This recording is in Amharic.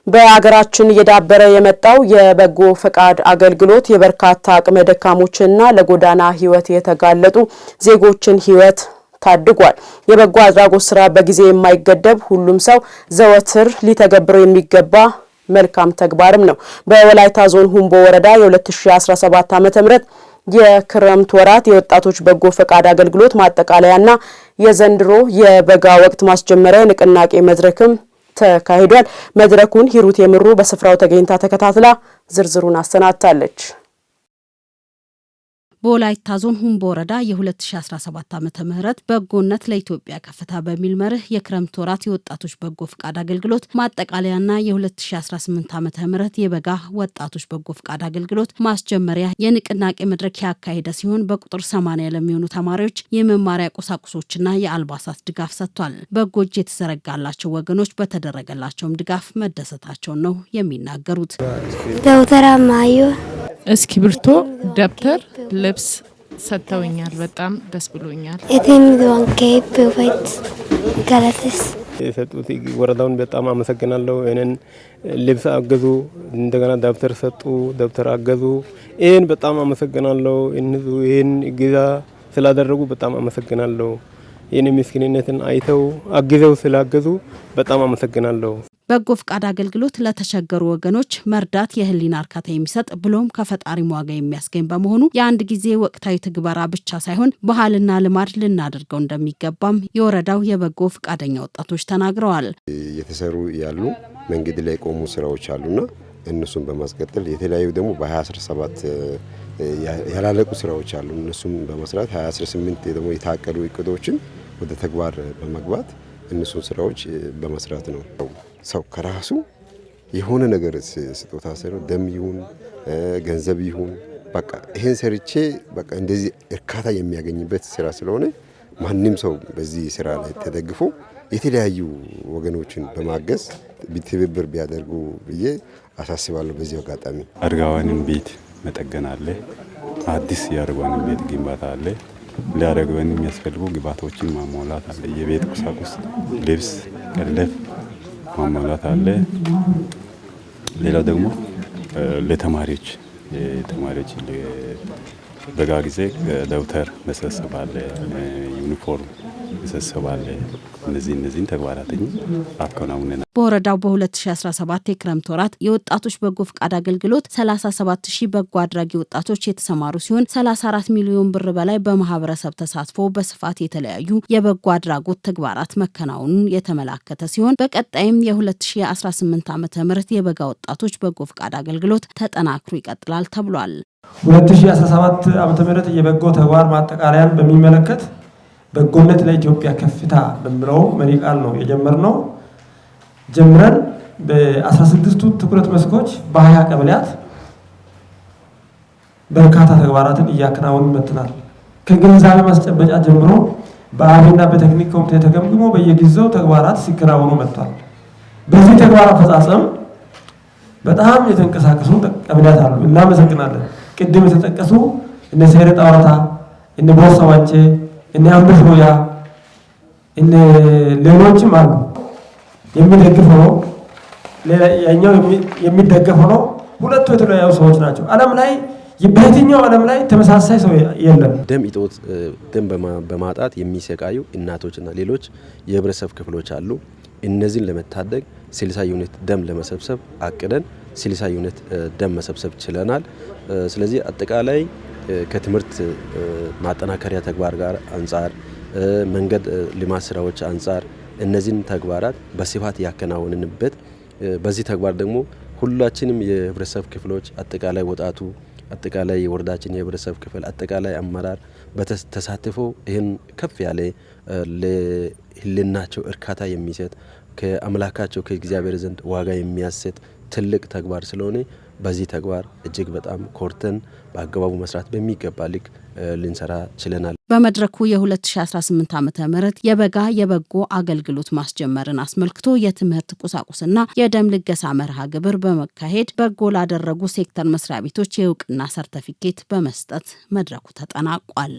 በአገራችን እየዳበረ የመጣው የበጎ ፈቃድ አገልግሎት የበርካታ አቅመ ደካሞችና ለጎዳና ህይወት የተጋለጡ ዜጎችን ህይወት ታድጓል። የበጎ አድራጎት ስራ በጊዜ የማይገደብ ሁሉም ሰው ዘወትር ሊተገብረው የሚገባ መልካም ተግባርም ነው። በወላይታ ዞን ሁምቦ ወረዳ የ2017 ዓ.ም የክረምት ወራት የወጣቶች በጎ ፈቃድ አገልግሎት ማጠቃለያና የዘንድሮ የበጋ ወቅት ማስጀመሪያ ንቅናቄ መድረክም ተካሂዷል። መድረኩን ሂሩት የምሩ በስፍራው ተገኝታ ተከታትላ ዝርዝሩን አሰናድታለች። በወላይታ ዞን ሁምቦ ወረዳ የ2017 ዓመተ ምህረት በጎነት ለኢትዮጵያ ከፍታ በሚል መርህ የክረምት ወራት የወጣቶች በጎ ፈቃድ አገልግሎት ማጠቃለያና የ2018 ዓመተ ምህረት የበጋ ወጣቶች በጎ ፈቃድ አገልግሎት ማስጀመሪያ የንቅናቄ መድረክ ያካሄደ ሲሆን በቁጥር 80 ለሚሆኑ ተማሪዎች የመማሪያ ቁሳቁሶችና የአልባሳት ድጋፍ ሰጥቷል። በጎ እጅ የተዘረጋላቸው ወገኖች በተደረገላቸውም ድጋፍ መደሰታቸው ነው የሚናገሩት። ደውተራ ማዩ እስክሪብቶ፣ ደብተር፣ ልብስ ሰጥተውኛል። በጣም ደስ ብሎኛል። እቴም ዶንኬ ፕሮፌት ጋላትስ የሰጡት ወረዳውን በጣም አመሰግናለሁ። እኔን ልብስ አገዙ፣ እንደገና ደብተር ሰጡ፣ ደብተር አገዙ። ይሄን በጣም አመሰግናለሁ። ይሄን ግዛ ስላደረጉ በጣም አመሰግናለሁ። ይሄን ምስኪንነትን አይተው አግዘው ስላገዙ በጣም አመሰግናለሁ። በጎ ፈቃድ አገልግሎት ለተቸገሩ ወገኖች መርዳት የህሊና እርካታ የሚሰጥ ብሎም ከፈጣሪም ዋጋ የሚያስገኝ በመሆኑ የአንድ ጊዜ ወቅታዊ ትግበራ ብቻ ሳይሆን ባህልና ልማድ ልናደርገው እንደሚገባም የወረዳው የበጎ ፈቃደኛ ወጣቶች ተናግረዋል። የተሰሩ ያሉ መንገድ ላይ ቆሙ ስራዎች አሉና እነሱን በማስቀጠል የተለያዩ ደግሞ በ2017 ያላለቁ ስራዎች አሉ። እነሱም በመስራት 2018 ደግሞ የታቀዱ እቅዶችን ወደ ተግባር በመግባት እነሱን ስራዎች በመስራት ነው። ሰው ከራሱ የሆነ ነገር ስጦታ ሰሩ ደም ይሁን ገንዘብ ይሁን በቃ ይሄን ሰርቼ በቃ እንደዚህ እርካታ የሚያገኝበት ስራ ስለሆነ ማንንም ሰው በዚህ ስራ ላይ ተደግፎ የተለያዩ ወገኖችን በማገዝ ቢትብብር ቢያደርጉ ብዬ አሳስባለሁ። በዚህ አጋጣሚ አረጋውያንን ቤት መጠገን አለ፣ አዲስ የአረጋውያንን ቤት ግንባታ አለ፣ ለአረጋውያን የሚያስፈልጉ ግብዓቶችን ማሟላት አለ፣ የቤት ቁሳቁስ ልብስ፣ ቀለብ ማሟላት አለ። ሌላው ደግሞ ለተማሪዎች በጋ ጊዜ ደብተር መሰብሰብ አለ፣ ዩኒፎርም መሰብሰብ አለ። እነዚህን ተግባራትን አከናውነናል። በወረዳው በ2017 የክረምት ወራት የወጣቶች በጎ ፈቃድ አገልግሎት 37000 በጎ አድራጊ ወጣቶች የተሰማሩ ሲሆን 34 ሚሊዮን ብር በላይ በማህበረሰብ ተሳትፎ በስፋት የተለያዩ የበጎ አድራጎት ተግባራት መከናወኑን የተመላከተ ሲሆን በቀጣይም የ2018 ዓመተ ምህረት የበጋ ወጣቶች በጎ ፈቃድ አገልግሎት ተጠናክሮ ይቀጥላል ተብሏል። 2017 ዓመተ ምህረት የበጎ ተግባር ማጠቃለያን በሚመለከት በጎነት ለኢትዮጵያ ከፍታ በሚለው መሪ ቃል ነው የጀመርነው። ጀምረን በ16ቱ ትኩረት መስኮች በ20 ቀበሌያት በርካታ ተግባራትን እያከናወንን መጥተናል። ከግንዛቤ ማስጨበጫ ጀምሮ በአብና በቴክኒክ ኮሚቴ ተገምግሞ በየጊዜው ተግባራት ሲከናወኑ መጥቷል። በዚህ ተግባር አፈጻጸም በጣም የተንቀሳቀሱ ቀበሌያት አሉ። እናመሰግናለን። ቅድም የተጠቀሱ እነ ሰይረ ጣውረታ፣ እነ ቦርሳዋንቼ፣ እነ አምብሮያ እነ ሌሎችም አሉ። የሚደግፈው ነው ያኛው የሚደገፈው ነው። ሁለቱ የተለያዩ ሰዎች ናቸው። ዓለም ላይ በየትኛው ዓለም ላይ ተመሳሳይ ሰው የለም። ደም እጦት ደም በማጣት የሚሰቃዩ እናቶችና ሌሎች የህብረተሰብ ክፍሎች አሉ። እነዚህን ለመታደግ 60 ዩኒት ደም ለመሰብሰብ አቅደን 60 ዩኒት ደም መሰብሰብ ችለናል። ስለዚህ አጠቃላይ ከትምህርት ማጠናከሪያ ተግባር ጋር አንጻር መንገድ ልማት ስራዎች አንጻር እነዚህን ተግባራት በስፋት ያከናወንንበት በዚህ ተግባር ደግሞ ሁላችንም የህብረተሰብ ክፍሎች አጠቃላይ ወጣቱ አጠቃላይ የወረዳችን የህብረተሰብ ክፍል አጠቃላይ አመራር በተሳትፎ ይህን ከፍ ያለ ለህሊናቸው እርካታ የሚሰጥ ከአምላካቸው ከእግዚአብሔር ዘንድ ዋጋ የሚያሰጥ ትልቅ ተግባር ስለሆነ በዚህ ተግባር እጅግ በጣም ኮርተን በአግባቡ መስራት በሚገባ ልክ ልንሰራ ችለናል። በመድረኩ የ2018 ዓመተ ምህረት የበጋ የበጎ አገልግሎት ማስጀመርን አስመልክቶ የትምህርት ቁሳቁስና የደም ልገሳ መርሃ ግብር በመካሄድ በጎ ላደረጉ ሴክተር መስሪያ ቤቶች የእውቅና ሰርተፊኬት በመስጠት መድረኩ ተጠናቋል።